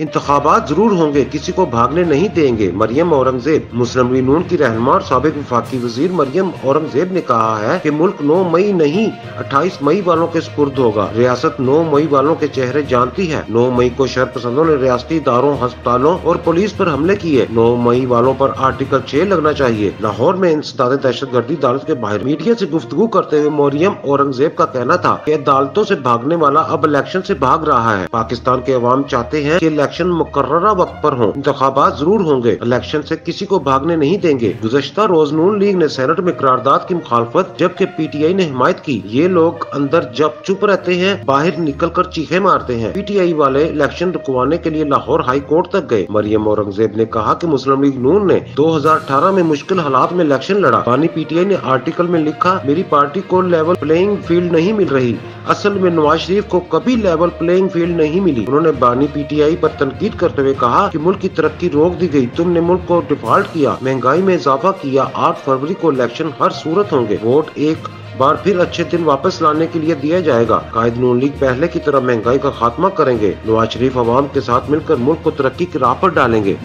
انتخابات ضرور ہوں گے، کسی کو بھاگنے نہیں دیں گے۔ مریم اورنگزیب۔ مسلم لیگ نون کی رہنما اور سابق وفاقی وزیر مریم اورنگزیب نے کہا ہے کہ ملک 9 مئی نہیں 28 مئی والوں کے سپرد ہوگا۔ ریاست 9 مئی والوں کے چہرے جانتی ہے۔ 9 مئی کو شر پسندوں نے ریاستی اداروں، ہسپتالوں اور پولیس پر حملے کیے۔ 9 مئی والوں پر آرٹیکل 6 لگنا چاہیے۔ لاہور میں انسداد دہشت گردی عدالت کے باہر میڈیا سے گفتگو کرتے ہوئے مریم اورنگزیب کا کہنا تھا کہ عدالتوں سے بھاگنے والا اب الیکشن سے بھاگ رہا ہے۔ پاکستان کے عوام چاہتے ہیں کہ الیکشن مقررہ وقت پر ہوں، انتخابات ضرور ہوں گے، الیکشن سے کسی کو بھاگنے نہیں دیں گے۔ گزشتہ روز نون لیگ نے سینٹ میں قرارداد کی مخالفت جبکہ پی ٹی آئی نے حمایت کی۔ یہ لوگ اندر جب چپ رہتے ہیں، باہر نکل کر چیخیں مارتے ہیں۔ پی ٹی آئی والے الیکشن رکوانے کے لیے لاہور ہائی کورٹ تک گئے۔ مریم اورنگزیب نے کہا کہ مسلم لیگ نون نے 2018 میں مشکل حالات میں الیکشن لڑا۔ بانی پی ٹی آئی نے آرٹیکل میں لکھا، میری پارٹی کو لیول پلینگ فیلڈ نہیں مل رہی۔ اصل میں نواز شریف کو کبھی لیول پلینگ فیلڈ نہیں ملی۔ انہوں نے بانی پی ٹی آئی پر تنقید کرتے ہوئے کہا کہ ملک کی ترقی روک دی گئی، تم نے ملک کو ڈیفالٹ کیا، مہنگائی میں اضافہ کیا۔ 8 فروری کو الیکشن ہر صورت ہوں گے، ووٹ ایک بار پھر اچھے دن واپس لانے کے لیے دیا جائے گا۔ قائد نون لیگ پہلے کی طرح مہنگائی کا خاتمہ کریں گے۔ نواز شریف عوام کے ساتھ مل کر ملک کو ترقی کی راہ پر ڈالیں گے۔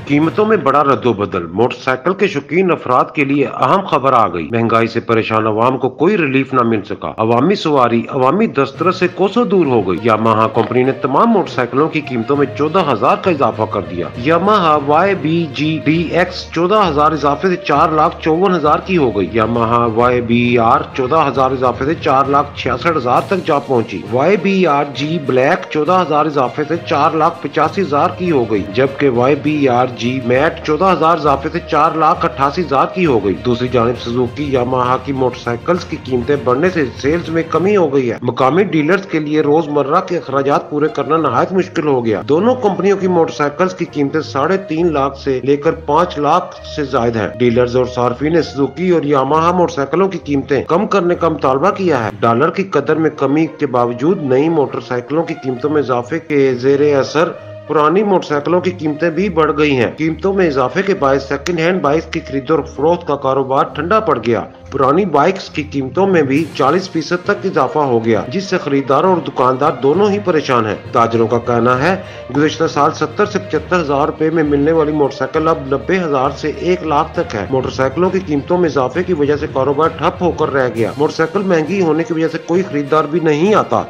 قیمتوں میں بڑا رد و بدل، موٹر سائیکل کے شوقین افراد کے لیے اہم خبر آ گئی۔ مہنگائی سے پریشان عوام کو کوئی ریلیف نہ مل سکا۔ عوامی سواری عوامی دسترس سے کوسوں دور ہو گئی۔ یاماہا کمپنی نے تمام موٹر سائیکلوں کی قیمتوں میں 14,000 کا اضافہ کر دیا۔ یاماہا YBG DX 14,000 اضافے سے 4,54,000 کی ہو گئی۔ یاماہا YBR 14,000 اضافے سے 4,66,000 تک جا پہنچی۔ YBR-G بلیک 14,000 اضافے سے 4,85,000 کی ہو گئی، جبکہ YBR-G میٹ 14,000 اضافے سے 4,88,000 کی ہو گئی۔ دوسری جانب سوزوکی یاماہا کی موٹر سائیکلز کی قیمتیں بڑھنے سے سیلز میں کمی ہو گئی ہے۔ مقامی ڈیلرز کے لیے روزمرہ کے اخراجات پورے کرنا نہایت مشکل ہو گیا۔ دونوں کمپنیوں کی موٹر سائیکلز کی قیمتیں 3.5 لاکھ سے لے کر 5 لاکھ سے زائد ہیں۔ ڈیلرز اور صارفین نے سوزوکی اور یاماہا موٹر سائیکلوں کی قیمتیں کم کرنے کا مطالبہ کیا ہے۔ ڈالر کی قدر میں کمی کے باوجود نئی موٹر سائیکلوں کی قیمتوں میں اضافے کے زیر اثر پرانی موٹر سائیکلوں کی قیمتیں بھی بڑھ گئی ہیں۔ قیمتوں میں اضافے کے باعث سیکنڈ ہینڈ بائکس کی خرید و فروخت کا کاروبار ٹھنڈا پڑ گیا۔ پرانی بائکس کی قیمتوں میں بھی 40% تک اضافہ ہو گیا، جس سے خریدار اور دکاندار دونوں ہی پریشان ہیں۔ تاجروں کا کہنا ہے گزشتہ سال 70 سے 75,000 روپے میں ملنے والی موٹر سائیکل اب 90,000 سے 1 لاکھ تک ہے۔ موٹر سائیکلوں کی قیمتوں میں اضافے کی وجہ سے کاروبار ٹھپ ہو کر رہ گیا۔ موٹر سائیکل مہنگی ہونے کی وجہ سے کوئی خریدار بھی نہیں آتا۔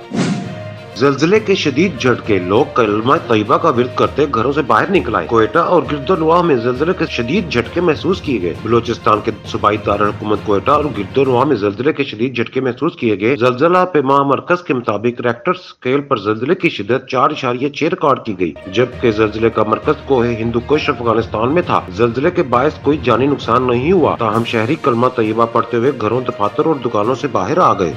زلزلے کے شدید جھٹکے، لوگ کلمہ طیبہ کا ورد کرتے گھروں سے باہر نکل آئے۔ کوئٹہ اور گرد و نواح میں زلزلے کے شدید جھٹکے محسوس کیے گئے۔ بلوچستان کے صوبائی دارالحکومت کوئٹہ اور گرد و نواح میں زلزلے کے شدید جھٹکے محسوس کیے گئے۔ زلزلہ پیما مرکز کے مطابق ریکٹر اسکیل پر زلزلے کی شدت 4.6 ریکارڈ کی گئی، جبکہ زلزلے کا مرکز کوہ ہندوکش افغانستان میں تھا۔ زلزلے کے باعث کوئی جانی نقصان نہیں ہوا، تاہم شہری کلمہ طیبہ پڑھتے ہوئے گھروں، دفاتر اور دکانوں سے باہر آ گئے۔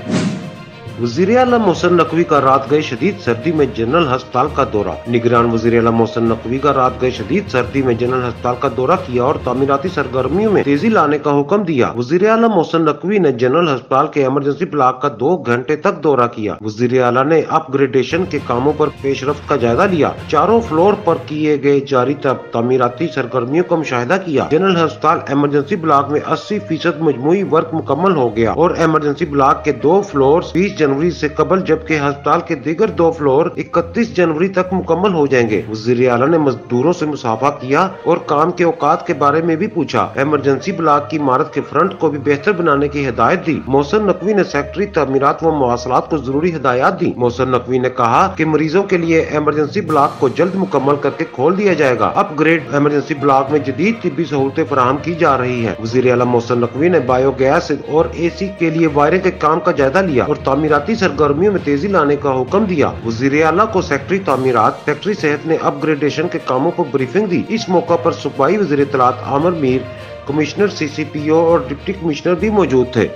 وزیر اعلیٰ محسن نقوی کا رات گئے شدید سردی میں جنرل ہسپتال کا دورہ۔ نگران وزیر اعلیٰ محسن نقوی کا رات گئے شدید سردی میں جنرل ہسپتال کا دورہ کیا اور تعمیراتی سرگرمیوں میں تیزی لانے کا حکم دیا۔ وزیر اعلیٰ محسن نقوی نے جنرل ہسپتال کے ایمرجنسی بلاک کا 2 گھنٹے تک دورہ کیا۔ وزیر اعلیٰ نے اپ گریڈیشن کے کاموں پر پیش رفت کا جائزہ لیا، چاروں فلور پر کیے گئے جاری تعمیراتی سرگرمیوں کا مشاہدہ کیا۔ جنرل ہسپتال ایمرجنسی بلاک میں 80% مجموعی ورک مکمل ہو گیا اور ایمرجنسی بلاک کے 2 فلور 20 جنوری سے قبل، جبکہ ہسپتال کے دیگر 2 فلور 31 جنوری تک مکمل ہو جائیں گے۔ وزیر اعلیٰ نے مزدوروں سے مصافحہ کیا اور کام کے اوقات کے بارے میں بھی پوچھا۔ ایمرجنسی بلاک کی عمارت کے فرنٹ کو بھی بہتر بنانے کی ہدایت دی۔ محسن نقوی نے سیکٹری تعمیرات و مواصلات کو ضروری ہدایات دی۔ محسن نقوی نے کہا کہ مریضوں کے لیے ایمرجنسی بلاک کو جلد مکمل کر کے کھول دیا جائے گا۔ اپ گریڈ ایمرجنسی بلاک میں جدید طبی سہولتیں فراہم کی جا رہی ہیں۔ وزیر اعلیٰ محسن نقوی نے بایو گیس اور AC کے لیے وائرنگ کے کام کا جائزہ لیا اور تعمیراتی سرگرمیوں میں تیزی لانے کا حکم دیا۔ وزیر اعلیٰ کو سیکٹری تعمیرات، سیکٹری صحت نے اپ گریڈیشن کے کاموں پر بریفنگ دی۔ اس موقع پر صوبائی وزیر اطلاعات عامر میر، کمشنر CCPO اور ڈپٹی کمشنر بھی موجود تھے۔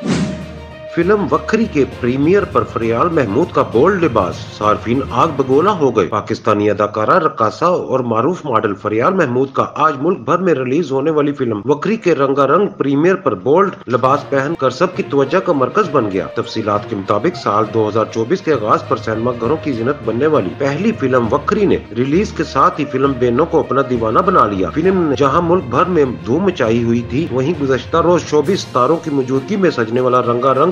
فلم وکھری کے پریمیئر پر فریال محمود کا بولڈ لباس، صارفین آگ بگولا ہو گئے۔ پاکستانی اداکارہ، رقاصہ اور معروف ماڈل فریال محمود کا آج ملک بھر میں ریلیز ہونے والی فلم وکھری کے رنگا رنگ پریمیئر پر بولڈ لباس پہن کر سب کی توجہ کا مرکز بن گیا۔ تفصیلات کے مطابق سال 2024 کے آغاز پر سینما گھروں کی زینت بننے والی پہلی فلم وکھری نے ریلیز کے ساتھ ہی فلم بینوں کو اپنا دیوانہ بنا لیا۔ فلم نے جہاں ملک بھر میں دھوم مچائی ہوئی تھی، وہیں گزشتہ روز 24 ستاروں کی موجودگی میں سجنے والا رنگا رنگ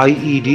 IED,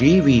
DV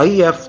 IF